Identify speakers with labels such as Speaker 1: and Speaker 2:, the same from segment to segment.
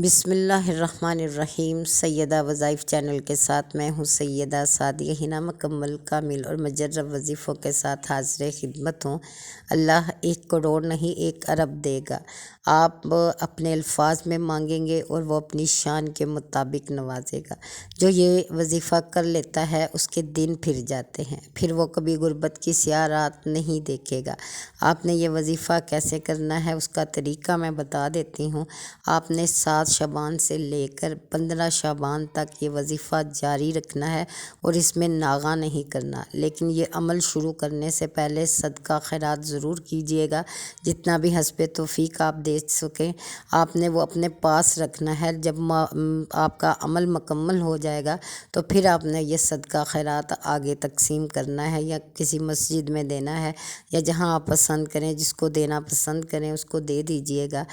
Speaker 1: بسم اللہ الرحمن الرحیم۔ سیدہ وظائف چینل کے ساتھ میں ہوں سیدہ سعدیہ ہنا، مکمل کامل اور مجرب وظیفوں کے ساتھ حاضر خدمت ہوں۔ اللہ 1 کروڑ نہیں 1 ارب دے گا۔ آپ اپنے الفاظ میں مانگیں گے اور وہ اپنی شان کے مطابق نوازے گا۔ جو یہ وظیفہ کر لیتا ہے اس کے دن پھر جاتے ہیں، پھر وہ کبھی غربت کی سیاہ رات نہیں دیکھے گا۔ آپ نے یہ وظیفہ کیسے کرنا ہے اس کا طریقہ میں بتا دیتی ہوں۔ آپ نے 7 شعبان سے لے کر 15 شعبان تک یہ وظیفہ جاری رکھنا ہے اور اس میں ناغہ نہیں کرنا، لیکن یہ عمل شروع کرنے سے پہلے صدقہ خیرات ضرور کیجیے گا، جتنا بھی حسب توفیق آپ دے سکیں۔ آپ نے وہ اپنے پاس رکھنا ہے۔ جب آپ کا عمل مکمل ہو جائے گا تو پھر آپ نے یہ صدقہ خیرات آگے تقسیم کرنا ہے، یا کسی مسجد میں دینا ہے، یا جہاں آپ پسند کریں، جس کو دینا پسند کریں اس کو دے دیجیے گا۔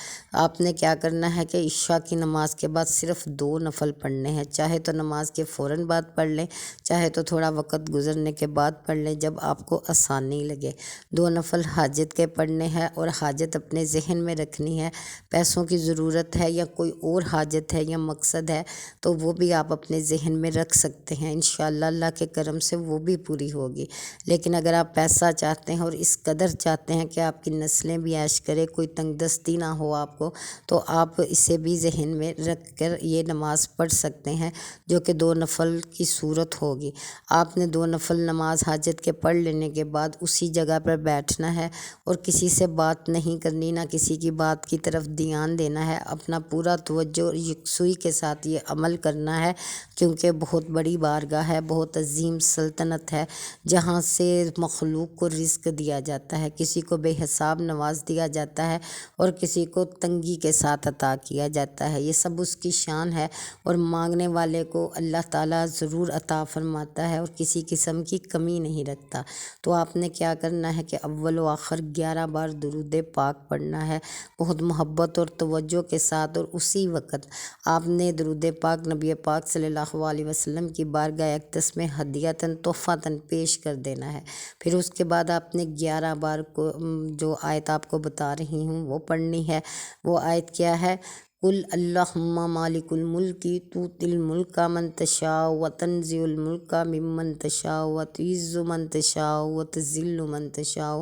Speaker 1: آپ نے کیا کرنا ہے کہ عشاء کی نماز کے بعد صرف 2 نفل پڑھنے ہیں، چاہے تو نماز کے فوراً بعد پڑھ لیں، چاہے تو تھوڑا وقت گزرنے کے بعد پڑھ لیں، جب آپ کو آسانی لگے۔ 2 نفل حاجت کے پڑھنے ہیں، اور حاجت اپنے ذہن میں رکھنی ہے۔ پیسوں کی ضرورت ہے یا کوئی اور حاجت ہے یا مقصد ہے تو وہ بھی آپ اپنے ذہن میں رکھ سکتے ہیں، انشاءاللہ اللہ کے کرم سے وہ بھی پوری ہوگی۔ لیکن اگر آپ پیسہ چاہتے ہیں اور اس قدر چاہتے ہیں کہ آپ کی نسلیں بھی عیش کرے، کوئی تنگ دستی نہ ہو آپ کو، تو آپ اسے بھی ذہن میں رکھ کر یہ نماز پڑھ سکتے ہیں، جو کہ 2 نفل کی صورت ہوگی۔ آپ نے 2 نفل نماز حاجت کے پڑھ لینے کے بعد اسی جگہ پر بیٹھنا ہے، اور کسی سے بات نہیں کرنی، نہ کسی کی بات کی طرف دھیان دینا ہے۔ اپنا پورا توجہ اور یکسوئی کے ساتھ یہ عمل کرنا ہے، کیونکہ بہت بڑی بارگاہ ہے، بہت عظیم سلطنت ہے، جہاں سے مخلوق کو رزق دیا جاتا ہے، کسی کو بے حساب نواز دیا جاتا ہے اور کسی کو تنگی کے ساتھ عطا کیا جاتا ہے۔ یہ سب اس کی شان ہے، اور مانگنے والے کو اللہ تعالیٰ ضرور عطا فرماتا ہے اور کسی قسم کی کمی نہیں رکھتا۔ تو آپ نے کیا کرنا ہے کہ اول و آخر 11 بار درود پاک پڑھنا ہے، بہت محبت اور توجہ کے ساتھ، اور اسی وقت آپ نے درود پاک نبی پاک صلی اللہ علیہ وسلم کی بارگاہ اقدس میں ہدیۃً تحفۃً پیش کر دینا ہے۔ پھر اس کے بعد آپ نے 11 بار کو جو آیت آپ کو بتا رہی ہوں وہ پڑھنی ہے۔ وہ آیت کیا ہے؟ قل اللہم مالک الملک تؤتی الملک من تشاء وتنزع الملک ممن تشاء وتعز من تشاء وتذل من تشاء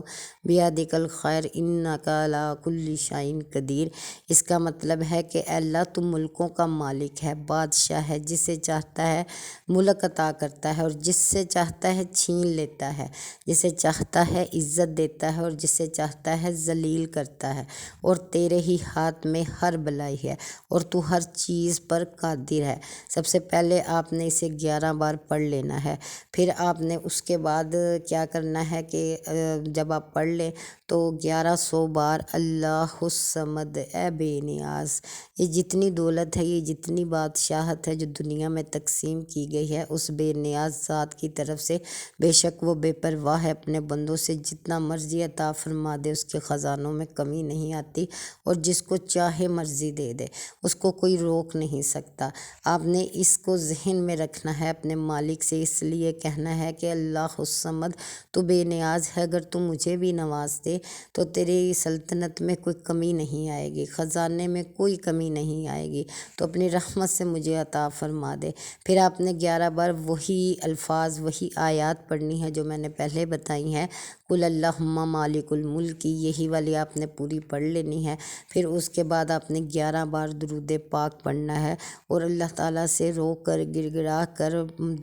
Speaker 1: بیدک الخیر انک علی کل شیء قدیر۔ اس کا مطلب ہے کہ اے اللہ تو ملکوں کا مالک ہے، بادشاہ ہے، جسے چاہتا ہے ملک عطا کرتا ہے اور جس سے چاہتا ہے چھین لیتا ہے، جسے چاہتا ہے عزت دیتا ہے اور جسے چاہتا ہے ذلیل کرتا ہے، اور تیرے ہی ہاتھ میں ہر بلائی ہے اور تو ہر چیز پر قادر ہے۔ سب سے پہلے آپ نے اسے 11 بار پڑھ لینا ہے۔ پھر آپ نے اس کے بعد کیا کرنا ہے کہ جب آپ پڑھ لیں تو 1100 بار اللہ الصمد، اے بے نیاز۔ یہ جتنی دولت ہے، یہ جتنی بادشاہت ہے جو دنیا میں تقسیم کی گئی ہے، اس بے نیاز ذات کی طرف سے، بے شک وہ بے پرواہ ہے، اپنے بندوں سے جتنا مرضی عطا فرما دے، اس کے خزانوں میں کمی نہیں آتی، اور جس کو چاہے مرضی دے دے، اس کو کوئی روک نہیں سکتا۔ آپ نے اس کو ذہن میں رکھنا ہے، اپنے مالک سے اس لیے کہنا ہے کہ اللہ الصمد، تو بے نیاز ہے، اگر تو مجھے بھی نواز دے تو تیری سلطنت میں کوئی کمی نہیں آئے گی، خزانے میں کوئی کمی نہیں آئے گی، تو اپنی رحمت سے مجھے عطا فرما دے۔ پھر آپ نے 11 بار وہی الفاظ، وہی آیات پڑھنی ہے جو میں نے پہلے بتائی ہیں۔ قل اللہم مالک الملک، یہی والی آپ نے پوری پڑھ لینی ہے۔ پھر اس کے بعد آپ نے 11 بار درود پاک پڑھنا ہے، اور اللہ تعالیٰ سے رو کر گڑ گڑا کر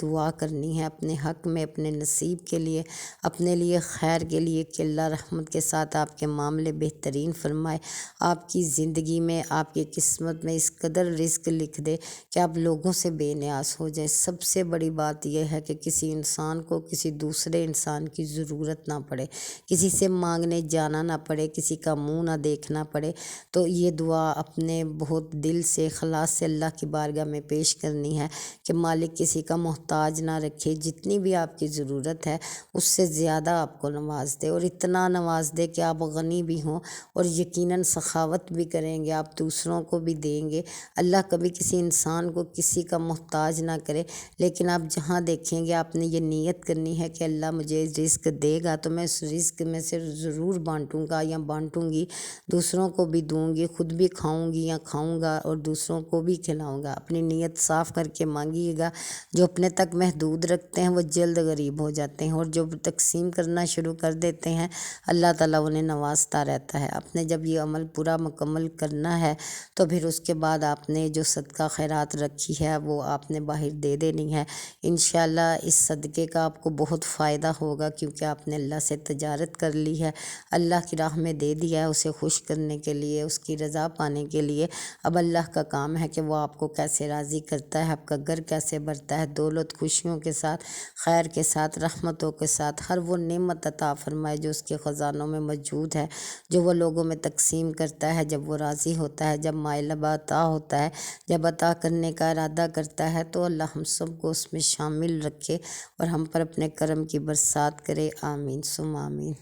Speaker 1: دعا کرنی ہے اپنے حق میں، اپنے نصیب کے لیے، اپنے لیے خیر کے لیے، کہ اللہ رحمت کے ساتھ آپ کے معاملے بہترین فرمائے، آپ کی زندگی میں، آپ کی قسمت میں اس قدر رزق لکھ دے کہ آپ لوگوں سے بے نیاز ہو جائیں۔ سب سے بڑی بات یہ ہے کہ کسی انسان کو کسی دوسرے انسان کی ضرورت نہ پڑے، کسی سے مانگنے جانا نہ پڑے، کسی کا منہ نہ دیکھنا پڑے۔ تو یہ دعا اپنے بہت دل سے، اخلاص سے اللہ کی بارگاہ میں پیش کرنی ہے کہ مالک کسی کا محتاج نہ رکھے، جتنی بھی آپ کی ضرورت ہے اس سے زیادہ آپ کو نواز دے، اور اتنا نواز دے کہ آپ غنی بھی ہوں اور یقیناً سخاوت بھی کریں گے، آپ دوسروں کو بھی دیں گے۔ اللہ کبھی کسی انسان کو کسی کا محتاج نہ کرے، لیکن آپ جہاں دیکھیں گے آپ نے یہ نیت کرنی ہے کہ اللہ مجھے رزق دے گا تو میں اس رزق میں سے ضرور بانٹوں گا یا بانٹوں گی، دوسروں کو بھی دوں گی، خود بھی کھاؤں گی یا کھاؤں گا اور دوسروں کو بھی کھلاؤں گا۔ اپنی نیت صاف کر کے مانگیے گا۔ جو اپنے تک محدود رکھتے ہیں وہ جلد غریب ہو جاتے ہیں، اور جو تقسیم کرنا شروع کر دیتے ہیں اللہ تعالیٰ انہیں نوازتا رہتا ہے۔ آپ نے جب یہ عمل پورا مکمل کرنا ہے تو پھر اس کے بعد آپ نے جو صدقہ خیرات رکھی ہے وہ آپ نے باہر دے دینی ہے۔ انشاءاللہ اس صدقے کا آپ کو بہت فائدہ ہوگا، کیونکہ آپ نے اللہ سے تجارت کر لی ہے، اللہ کی راہ میں دے دیا ہے اسے خوش کرنے کے لیے، اس کی رضا پانے کے لیے۔ اب اللہ کا کام ہے کہ وہ آپ کو کیسے راضی کرتا ہے، آپ کا گھر کیسے بھرتا ہے، دولت خوشیوں کے ساتھ، خیر کے ساتھ، رحمتوں کے ساتھ، ہر وہ نعمت عطا فرمائے جو اس کے خزانوں میں موجود ہے، جو وہ لوگوں میں تقسیم کرتا ہے جب وہ راضی ہوتا ہے، جب مائل عطا ہوتا ہے، جب عطا کرنے کا ارادہ کرتا ہے، تو اللہ ہم سب کو اس میں شامل رکھے اور ہم پر اپنے کرم کی برسات کرے۔ آمین ثم آمین۔